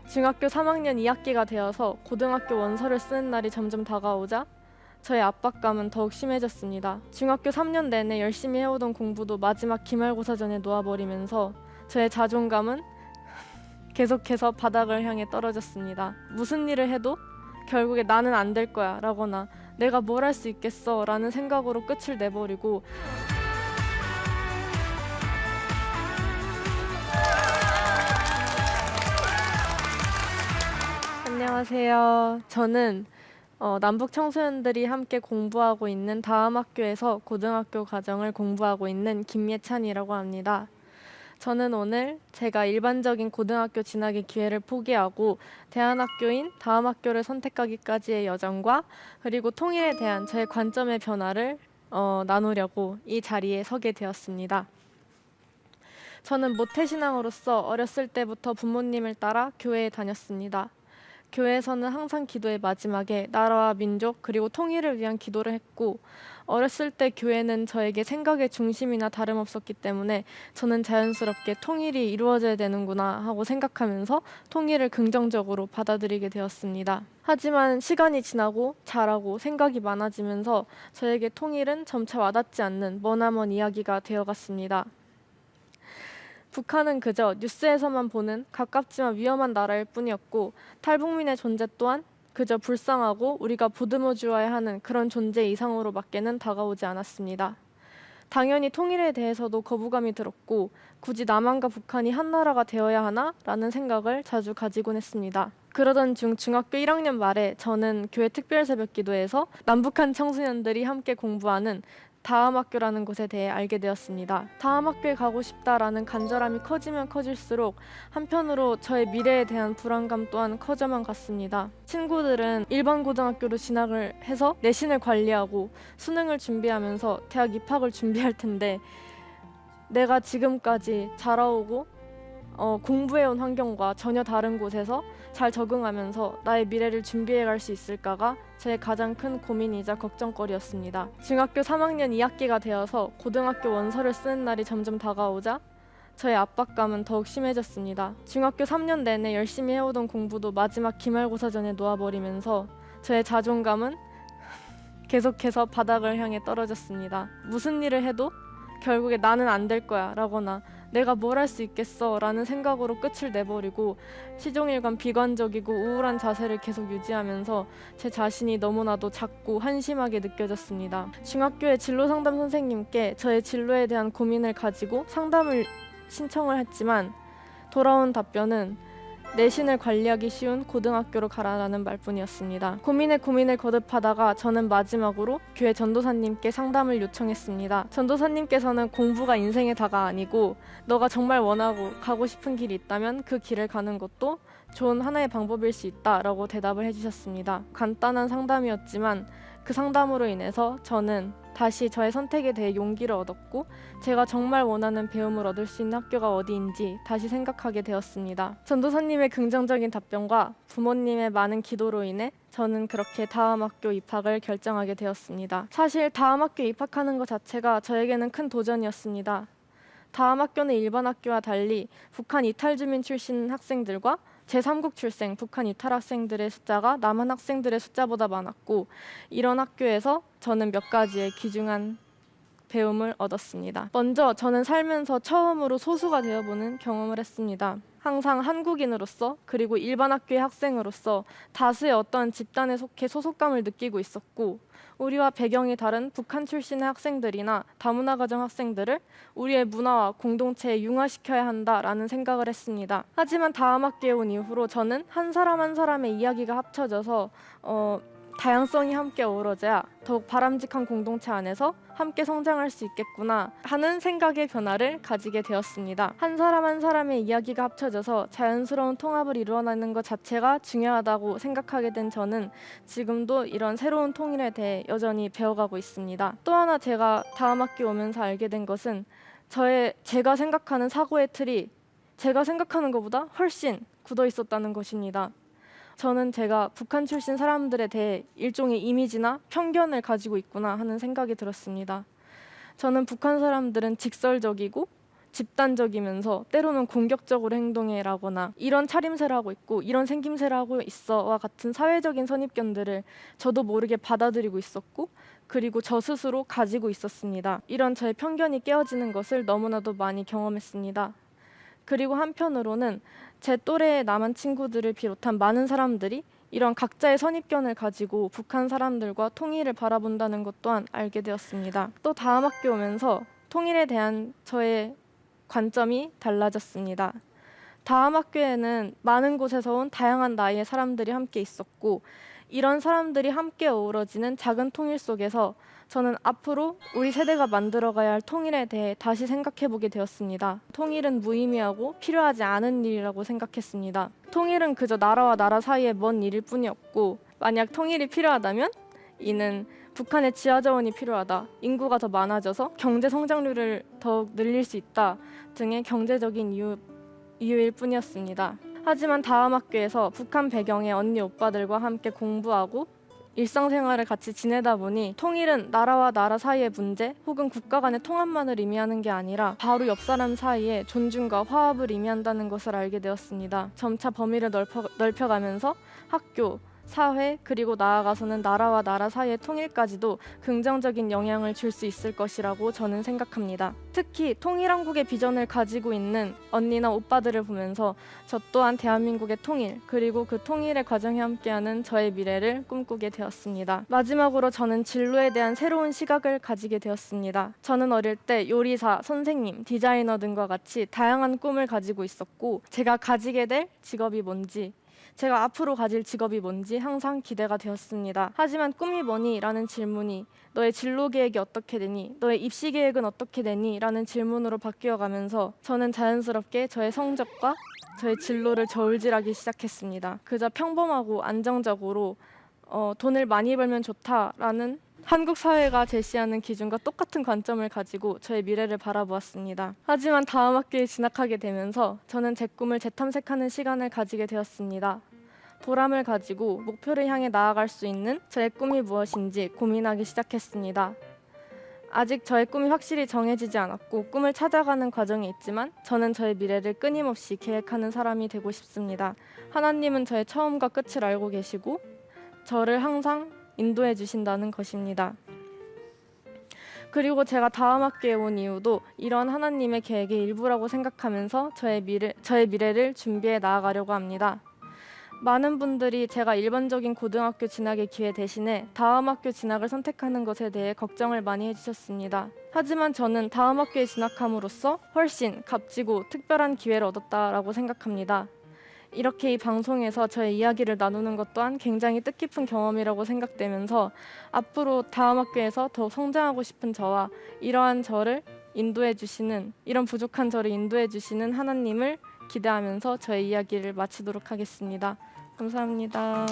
중학교 3학년 2학기가 되어서 고등학교 원서를 쓰는 날이 점점 다가오자 저의 압박감은 더욱 심해졌습니다. 중학교 3년 내내 열심히 해오던 공부도 마지막 기말고사 전에 놓아버리면서 저의 자존감은 계속해서 바닥을 향해 떨어졌습니다. 무슨 일을 해도 결국에 나는 안 될 거야 라거나 내가 뭘 할 수 있겠어 라는 생각으로 끝을 내버리고 안녕하세요. 저는 남북 청소년들이 함께 공부하고 있는 다음학교에서 고등학교 과정을 공부하고 있는 김예찬이라고 합니다. 저는 오늘 제가 일반적인 고등학교 진학의 기회를 포기하고 대안학교인 다음학교를 선택하기까지의 여정과 그리고 통일에 대한 저의 관점의 변화를 나누려고 이 자리에 서게 되었습니다. 저는 모태신앙으로서 어렸을 때부터 부모님을 따라 교회에 다녔습니다. 교회에서는 항상 기도의 마지막에 나라와 민족 그리고 통일을 위한 기도를 했고 어렸을 때 교회는 저에게 생각의 중심이나 다름없었기 때문에 저는 자연스럽게 통일이 이루어져야 되는구나 하고 생각하면서 통일을 긍정적으로 받아들이게 되었습니다. 하지만 시간이 지나고 자라고 생각이 많아지면서 저에게 통일은 점차 와닿지 않는 머나먼 이야기가 되어갔습니다. 북한은 그저 뉴스에서만 보는 가깝지만 위험한 나라일 뿐이었고 탈북민의 존재 또한 그저 불쌍하고 우리가 보듬어 주어야 하는 그런 존재 이상으로밖에는 다가오지 않았습니다. 당연히 통일에 대해서도 거부감이 들었고 굳이 남한과 북한이 한 나라가 되어야 하나? 라는 생각을 자주 가지곤 했습니다. 그러던 중 중학교 1학년 말에 저는 교회 특별새벽기도에서 남북한 청소년들이 함께 공부하는 다음학교라는 곳에 대해 알게 되었습니다. 다음학교에 가고 싶다라는 간절함이 커지면 커질수록 한편으로 저의 미래에 대한 불안감 또한 커져만 갔습니다. 친구들은 일반 고등학교로 진학을 해서 내신을 관리하고 수능을 준비하면서 대학 입학을 준비할 텐데 내가 지금까지 자라오고 공부해온 환경과 전혀 다른 곳에서 잘 적응하면서 나의 미래를 준비해 갈 수 있을까가 제 가장 큰 고민이자 걱정거리였습니다. 중학교 3학년 2학기가 되어서 고등학교 원서를 쓰는 날이 점점 다가오자 저의 압박감은 더욱 심해졌습니다. 중학교 3년 내내 열심히 해오던 공부도 마지막 기말고사 전에 놓아버리면서 저의 자존감은 계속해서 바닥을 향해 떨어졌습니다. 무슨 일을 해도 결국에 나는 안 될 거야 라거나 내가 뭘 할 수 있겠어 라는 생각으로 끝을 내버리고 시종일관 비관적이고 우울한 자세를 계속 유지하면서 제 자신이 너무나도 작고 한심하게 느껴졌습니다. 중학교의 진로상담 선생님께 저의 진로에 대한 고민을 가지고 상담을 신청을 했지만 돌아온 답변은 내신을 관리하기 쉬운 고등학교로 가라라는 말뿐이었습니다. 고민을 거듭하다가 저는 마지막으로 교회 전도사님께 상담을 요청했습니다. 전도사님께서는 공부가 인생의 다가 아니고 너가 정말 원하고 가고 싶은 길이 있다면 그 길을 가는 것도 좋은 하나의 방법일 수 있다라고 대답을 해주셨습니다. 간단한 상담이었지만 그 상담으로 인해서 저는 다시 저의 선택에 대해 용기를 얻었고 제가 정말 원하는 배움을 얻을 수 있는 학교가 어디인지 다시 생각하게 되었습니다. 전도사님의 긍정적인 답변과 부모님의 많은 기도로 인해 저는 그렇게 다음 학교 입학을 결정하게 되었습니다. 사실 다음 학교에 입학하는 것 자체가 저에게는 큰 도전이었습니다. 다음 학교는 일반 학교와 달리 북한 이탈 주민 출신 학생들과 제3국 출생 북한 이탈 학생들의 숫자가 남한 학생들의 숫자보다 많았고 이런 학교에서 저는 몇 가지의 귀중한 배움을 얻었습니다. 먼저 저는 살면서 처음으로 소수가 되어보는 경험을 했습니다. 항상 한국인으로서 그리고 일반 학교의 학생으로서 다수의 어떤 집단에 속해 소속감을 느끼고 있었고 우리와 배경이 다른 북한 출신의 학생들이나 다문화 가정 학생들을 우리의 문화와 공동체에 융화시켜야 한다라는 생각을 했습니다. 하지만 다음 학기에 온 이후로 저는 한 사람 한 사람의 이야기가 합쳐져서 다양성이 함께 어우러져야 더욱 바람직한 공동체 안에서 함께 성장할 수 있겠구나 하는 생각의 변화를 가지게 되었습니다. 한 사람 한 사람의 이야기가 합쳐져서 자연스러운 통합을 이루어내는 것 자체가 중요하다고 생각하게 된 저는 지금도 이런 새로운 통일에 대해 여전히 배워가고 있습니다. 또 하나 제가 다음 학기 오면서 알게 된 것은 제가 생각하는 사고의 틀이 제가 생각하는 것보다 훨씬 굳어 있었다는 것입니다. 저는 제가 북한 출신 사람들에 대해 일종의 이미지나 편견을 가지고 있구나 하는 생각이 들었습니다. 저는 북한 사람들은 직설적이고 집단적이면서 때로는 공격적으로 행동해라거나 이런 차림새를 하고 있고 이런 생김새를 하고 있어와 같은 사회적인 선입견들을 저도 모르게 받아들이고 있었고 그리고 저 스스로 가지고 있었습니다. 이런 저의 편견이 깨어지는 것을 너무나도 많이 경험했습니다. 그리고 한편으로는 제 또래의 남한 친구들을 비롯한 많은 사람들이 이런 각자의 선입견을 가지고 북한 사람들과 통일을 바라본다는 것 또한 알게 되었습니다. 또 다음 학교 오면서 통일에 대한 저의 관점이 달라졌습니다. 다음 학교에는 많은 곳에서 온 다양한 나이의 사람들이 함께 있었고 이런 사람들이 함께 어우러지는 작은 통일 속에서 저는 앞으로 우리 세대가 만들어가야 할 통일에 대해 다시 생각해보게 되었습니다. 통일은 무의미하고 필요하지 않은 일이라고 생각했습니다. 통일은 그저 나라와 나라 사이의 먼 일일 뿐이었고 만약 통일이 필요하다면 이는 북한의 지하자원이 필요하다, 인구가 더 많아져서 경제 성장률을 더욱 늘릴 수 있다 등의 경제적인 이유일 뿐이었습니다. 하지만 다음 학교에서 북한 배경의 언니 오빠들과 함께 공부하고 일상생활을 같이 지내다 보니 통일은 나라와 나라 사이의 문제 혹은 국가 간의 통합만을 의미하는 게 아니라 바로 옆 사람 사이에 존중과 화합을 의미한다는 것을 알게 되었습니다. 점차 범위를 넓혀가면서 학교, 사회, 그리고 나아가서는 나라와 나라 사이의 통일까지도 긍정적인 영향을 줄 수 있을 것이라고 저는 생각합니다. 특히 통일한국의 비전을 가지고 있는 언니나 오빠들을 보면서 저 또한 대한민국의 통일, 그리고 그 통일의 과정에 함께하는 저의 미래를 꿈꾸게 되었습니다. 마지막으로 저는 진로에 대한 새로운 시각을 가지게 되었습니다. 저는 어릴 때 요리사, 선생님, 디자이너 등과 같이 다양한 꿈을 가지고 있었고 제가 가지게 될 직업이 뭔지, 제가 앞으로 가질 직업이 뭔지 항상 기대가 되었습니다. 하지만 꿈이 뭐니? 라는 질문이 너의 진로 계획이 어떻게 되니? 너의 입시 계획은 어떻게 되니? 라는 질문으로 바뀌어가면서 저는 자연스럽게 저의 성적과 저의 진로를 저울질하기 시작했습니다. 그저 평범하고 안정적으로 돈을 많이 벌면 좋다라는 한국 사회가 제시하는 기준과 똑같은 관점을 가지고 저의 미래를 바라보았습니다. 하지만 다음 학기에 진학하게 되면서 저는 제 꿈을 재탐색하는 시간을 가지게 되었습니다. 보람을 가지고 목표를 향해 나아갈 수 있는 저의 꿈이 무엇인지 고민하기 시작했습니다. 아직 저의 꿈이 확실히 정해지지 않았고 꿈을 찾아가는 과정에 있지만 저는 저의 미래를 끊임없이 계획하는 사람이 되고 싶습니다. 하나님은 저의 처음과 끝을 알고 계시고 저를 항상 인도해 주신다는 것입니다. 그리고 제가 다음 학기에 온 이유도 이런 하나님의 계획의 일부라고 생각하면서 저의 미래를 준비해 나아가려고 합니다. 많은 분들이 제가 일반적인 고등학교 진학의 기회 대신에 다음 학교 진학을 선택하는 것에 대해 걱정을 많이 해주셨습니다. 하지만 저는 다음 학교에 진학함으로써 훨씬 값지고 특별한 기회를 얻었다라고 생각합니다. 이렇게 이 방송에서 저의 이야기를 나누는 것 또한 굉장히 뜻깊은 경험이라고 생각되면서 앞으로 다음 학교에서 더욱 성장하고 싶은 저와 이러한 저를 인도해 주시는, 이런 부족한 저를 인도해 주시는 하나님을 기대하면서 저의 이야기를 마치도록 하겠습니다. 감사합니다.